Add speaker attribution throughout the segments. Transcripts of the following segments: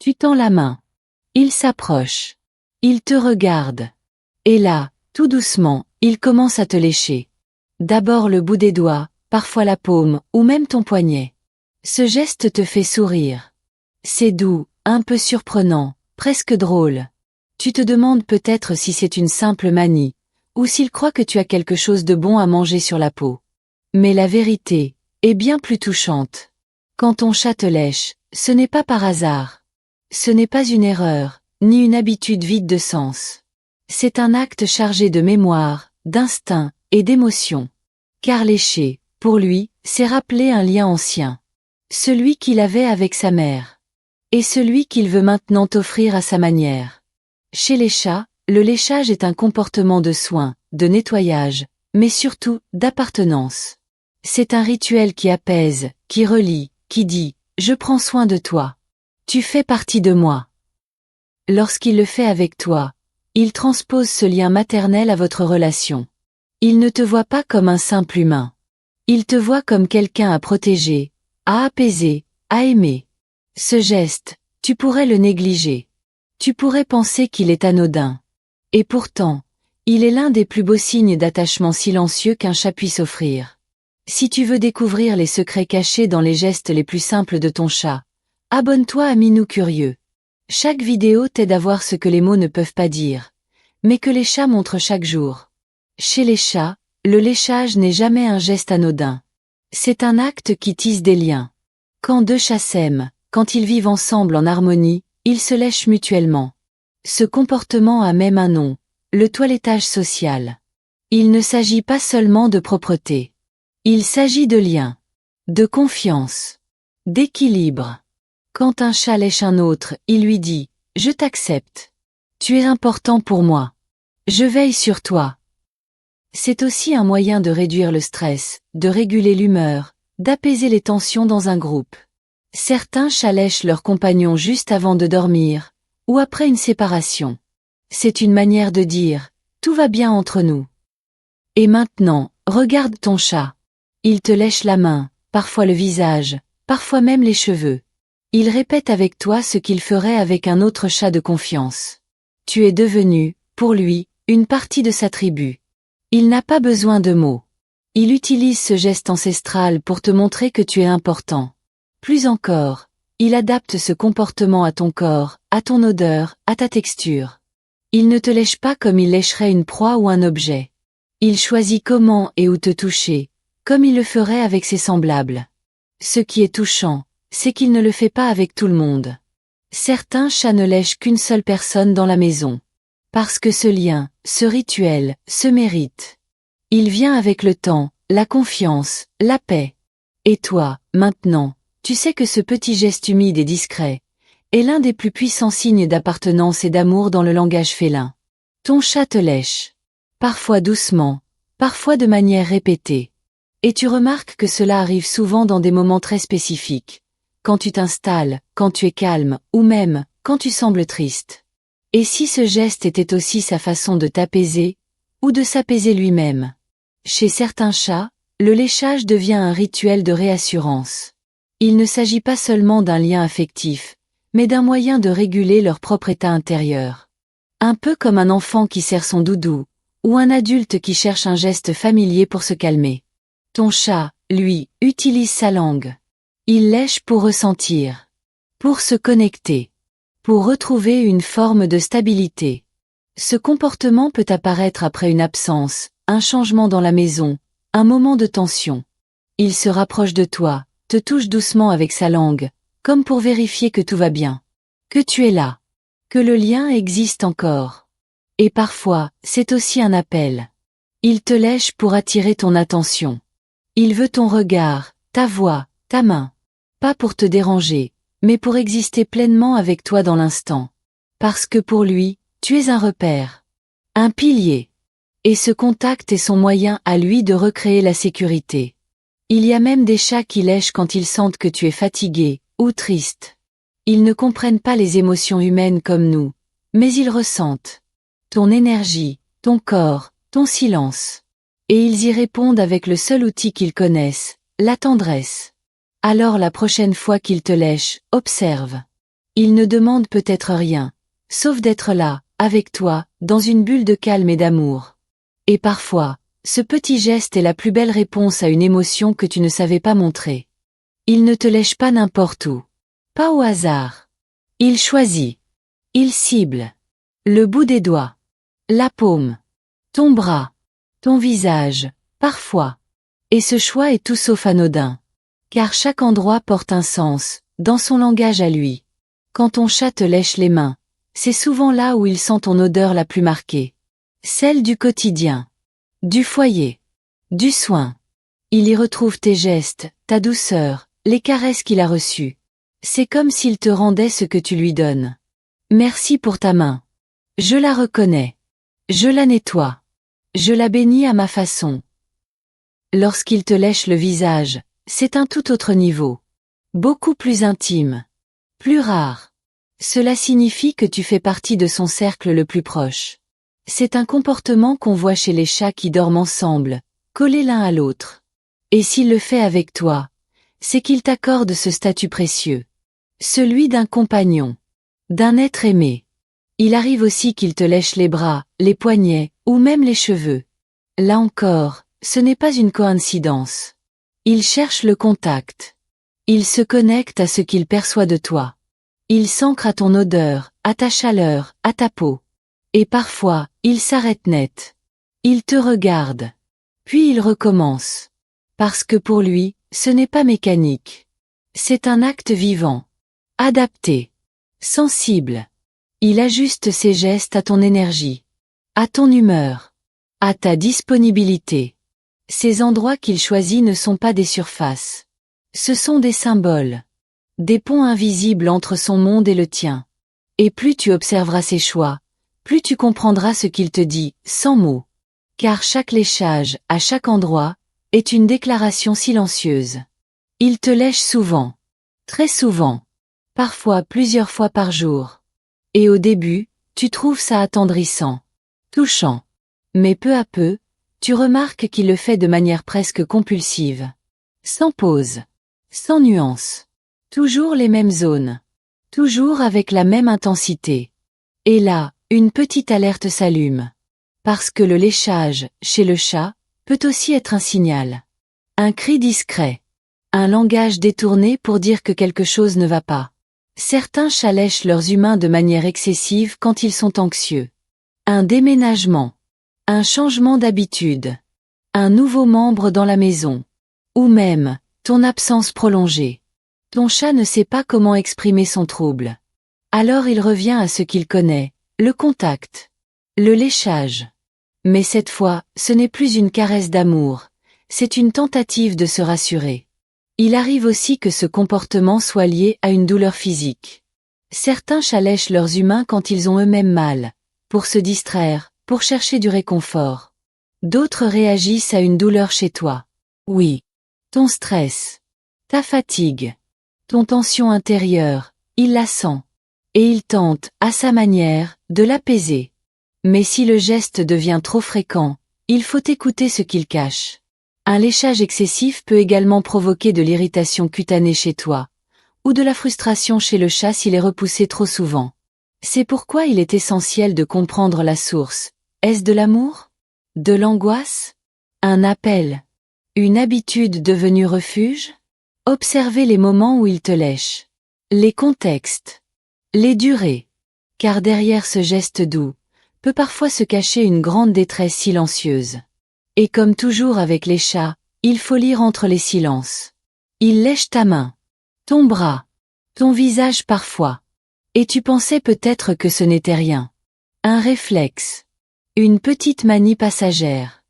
Speaker 1: Tu tends la main. Il s'approche. Il te regarde. Et là, tout doucement, il commence à te lécher. D'abord le bout des doigts, parfois la paume, ou même ton poignet. Ce geste te fait sourire. C'est doux, un peu surprenant, presque drôle. Tu te demandes peut-être si c'est une simple manie, ou s'il croit que tu as quelque chose de bon à manger sur la peau. Mais la vérité est bien plus touchante. Quand ton chat te lèche, ce n'est pas par hasard. Ce n'est pas une erreur, ni une habitude vide de sens. C'est un acte chargé de mémoire, d'instinct et d'émotion. Car lécher, pour lui, c'est rappeler un lien ancien. Celui qu'il avait avec sa mère. Et celui qu'il veut maintenant t'offrir à sa manière. Chez les chats, le léchage est un comportement de soin, de nettoyage, mais surtout, d'appartenance. C'est un rituel qui apaise, qui relie, qui dit « Je prends soin de toi. Tu fais partie de moi ». Lorsqu'il le fait avec toi, il transpose ce lien maternel à votre relation. Il ne te voit pas comme un simple humain. Il te voit comme quelqu'un à protéger, à apaiser, à aimer. Ce geste, tu pourrais le négliger. Tu pourrais penser qu'il est anodin. Et pourtant, il est l'un des plus beaux signes d'attachement silencieux qu'un chat puisse offrir. Si tu veux découvrir les secrets cachés dans les gestes les plus simples de ton chat, abonne-toi à Minou Curieux. Chaque vidéo t'aide à voir ce que les mots ne peuvent pas dire, mais que les chats montrent chaque jour. Chez les chats, le léchage n'est jamais un geste anodin. C'est un acte qui tisse des liens. Quand deux chats s'aiment, quand ils vivent ensemble en harmonie, ils se lèchent mutuellement. Ce comportement a même un nom, le toilettage social. Il ne s'agit pas seulement de propreté. Il s'agit de lien, de confiance, d'équilibre. Quand un chat lèche un autre, il lui dit « Je t'accepte. Tu es important pour moi. Je veille sur toi. » C'est aussi un moyen de réduire le stress, de réguler l'humeur, d'apaiser les tensions dans un groupe. Certains chats lèchent leurs compagnons juste avant de dormir, ou après une séparation. C'est une manière de dire « Tout va bien entre nous. » Et maintenant, regarde ton chat. Il te lèche la main, parfois le visage, parfois même les cheveux. Il répète avec toi ce qu'il ferait avec un autre chat de confiance. Tu es devenu, pour lui, une partie de sa tribu. Il n'a pas besoin de mots. Il utilise ce geste ancestral pour te montrer que tu es important. Plus encore, il adapte ce comportement à ton corps, à ton odeur, à ta texture. Il ne te lèche pas comme il lècherait une proie ou un objet. Il choisit comment et où te toucher, comme il le ferait avec ses semblables. Ce qui est touchant, c'est qu'il ne le fait pas avec tout le monde. Certains chats ne lèchent qu'une seule personne dans la maison. Parce que ce lien, ce rituel, se mérite. Il vient avec le temps, la confiance, la paix. Et toi, maintenant, tu sais que ce petit geste humide et discret est l'un des plus puissants signes d'appartenance et d'amour dans le langage félin. Ton chat te lèche. Parfois doucement, parfois de manière répétée. Et tu remarques que cela arrive souvent dans des moments très spécifiques. Quand tu t'installes, quand tu es calme, ou même, quand tu sembles triste. Et si ce geste était aussi sa façon de t'apaiser, ou de s'apaiser lui-même? Chez certains chats, le léchage devient un rituel de réassurance. Il ne s'agit pas seulement d'un lien affectif, mais d'un moyen de réguler leur propre état intérieur. Un peu comme un enfant qui serre son doudou, ou un adulte qui cherche un geste familier pour se calmer. Ton chat, lui, utilise sa langue. Il lèche pour ressentir, pour se connecter, pour retrouver une forme de stabilité. Ce comportement peut apparaître après une absence, un changement dans la maison, un moment de tension. Il se rapproche de toi, te touche doucement avec sa langue, comme pour vérifier que tout va bien, que tu es là, que le lien existe encore. Et parfois, c'est aussi un appel. Il te lèche pour attirer ton attention. Il veut ton regard, ta voix, ta main. Pas pour te déranger, mais pour exister pleinement avec toi dans l'instant. Parce que pour lui, tu es un repère, un pilier. Et ce contact est son moyen à lui de recréer la sécurité. Il y a même des chats qui lèchent quand ils sentent que tu es fatigué, ou triste. Ils ne comprennent pas les émotions humaines comme nous, mais ils ressentent ton énergie, ton corps, ton silence. Et ils y répondent avec le seul outil qu'ils connaissent, la tendresse. Alors la prochaine fois qu'il te lèche, observe. Il ne demande peut-être rien, sauf d'être là, avec toi, dans une bulle de calme et d'amour. Et parfois, ce petit geste est la plus belle réponse à une émotion que tu ne savais pas montrer. Il ne te lèche pas n'importe où. Pas au hasard. Il choisit. Il cible. Le bout des doigts. La paume. Ton bras. Ton visage. Parfois. Et ce choix est tout sauf anodin. Car chaque endroit porte un sens, dans son langage à lui. Quand ton chat te lèche les mains, c'est souvent là où il sent ton odeur la plus marquée. Celle du quotidien. Du foyer. Du soin. Il y retrouve tes gestes, ta douceur, les caresses qu'il a reçues. C'est comme s'il te rendait ce que tu lui donnes. Merci pour ta main. Je la reconnais. Je la nettoie. Je la bénis à ma façon. Lorsqu'il te lèche le visage, c'est un tout autre niveau. Beaucoup plus intime. Plus rare. Cela signifie que tu fais partie de son cercle le plus proche. C'est un comportement qu'on voit chez les chats qui dorment ensemble, collés l'un à l'autre. Et s'il le fait avec toi, c'est qu'il t'accorde ce statut précieux. Celui d'un compagnon. D'un être aimé. Il arrive aussi qu'il te lèche les bras, les poignets, ou même les cheveux. Là encore, ce n'est pas une coïncidence. Il cherche le contact. Il se connecte à ce qu'il perçoit de toi. Il s'ancre à ton odeur, à ta chaleur, à ta peau. Et parfois, il s'arrête net. Il te regarde. Puis il recommence. Parce que pour lui, ce n'est pas mécanique. C'est un acte vivant. Adapté. Sensible. Il ajuste ses gestes à ton énergie. À ton humeur. À ta disponibilité. Ces endroits qu'il choisit ne sont pas des surfaces. Ce sont des symboles. Des ponts invisibles entre son monde et le tien. Et plus tu observeras ses choix, plus tu comprendras ce qu'il te dit, sans mots. Car chaque léchage, à chaque endroit, est une déclaration silencieuse. Il te lèche souvent. Très souvent. Parfois plusieurs fois par jour. Et au début, tu trouves ça attendrissant. Touchant. Mais peu à peu, tu remarques qu'il le fait de manière presque compulsive. Sans pause. Sans nuance. Toujours les mêmes zones. Toujours avec la même intensité. Et là, une petite alerte s'allume. Parce que le léchage, chez le chat, peut aussi être un signal. Un cri discret. Un langage détourné pour dire que quelque chose ne va pas. Certains chats lèchent leurs humains de manière excessive quand ils sont anxieux. Un déménagement. Un changement d'habitude. Un nouveau membre dans la maison. Ou même, ton absence prolongée. Ton chat ne sait pas comment exprimer son trouble. Alors il revient à ce qu'il connaît, le contact. Le léchage. Mais cette fois, ce n'est plus une caresse d'amour, c'est une tentative de se rassurer. Il arrive aussi que ce comportement soit lié à une douleur physique. Certains chats lèchent leurs humains quand ils ont eux-mêmes mal, pour se distraire, pour chercher du réconfort. D'autres réagissent à une douleur chez toi. Oui. Ton stress. Ta fatigue. Ton tension intérieure, il la sent. Et il tente, à sa manière, de l'apaiser. Mais si le geste devient trop fréquent, il faut écouter ce qu'il cache. Un léchage excessif peut également provoquer de l'irritation cutanée chez toi, ou de la frustration chez le chat s'il est repoussé trop souvent. C'est pourquoi il est essentiel de comprendre la source. Est-ce de l'amour? De l'angoisse? Un appel? Une habitude devenue refuge? Observez les moments où il te lèche. Les contextes. Les durées. Car derrière ce geste doux, peut parfois se cacher une grande détresse silencieuse. Et comme toujours avec les chats, il faut lire entre les silences. Il lèche ta main. Ton bras. Ton visage parfois. Et tu pensais peut-être que ce n'était rien. Un réflexe. Une petite manie passagère.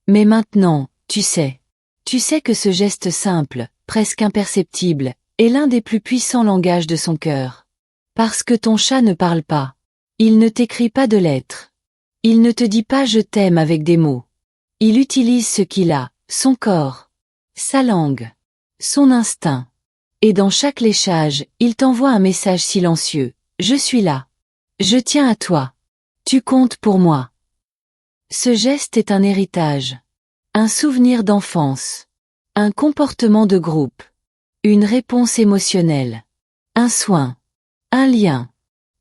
Speaker 1: Mais maintenant, tu sais. Tu sais que ce geste simple, presque imperceptible, est l'un des plus puissants langages de son cœur. Parce que ton chat ne parle pas. Il ne t'écrit pas de lettres. Il ne te dit pas je t'aime avec des mots. Il utilise ce qu'il a, son corps, sa langue, son instinct. Et dans chaque léchage, il t'envoie un message silencieux. Je suis là. Je tiens à toi. Tu comptes pour moi. Ce geste est un héritage. Un souvenir d'enfance. Un comportement de groupe. Une réponse émotionnelle. Un soin. Un lien.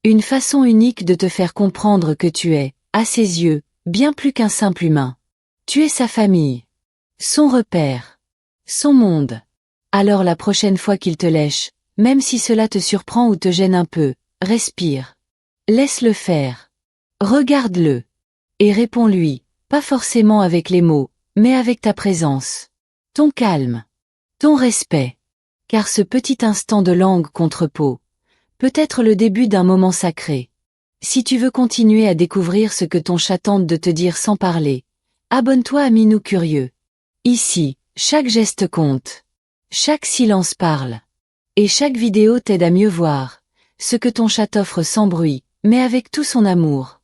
Speaker 1: Une façon unique de te faire comprendre que tu es, à ses yeux, bien plus qu'un simple humain. Tu es sa famille. Son repère. Son monde. Alors la prochaine fois qu'il te lèche, même si cela te surprend ou te gêne un peu, respire. Laisse-le faire. Regarde-le. Et réponds-lui, pas forcément avec les mots, mais avec ta présence. Ton calme. Ton respect. Car ce petit instant de langue contre peau peut être le début d'un moment sacré. Si tu veux continuer à découvrir ce que ton chat tente de te dire sans parler, abonne-toi à Minou Curieux. Ici, chaque geste compte. Chaque silence parle. Et chaque vidéo t'aide à mieux voir ce que ton chat t'offre sans bruit, mais avec tout son amour.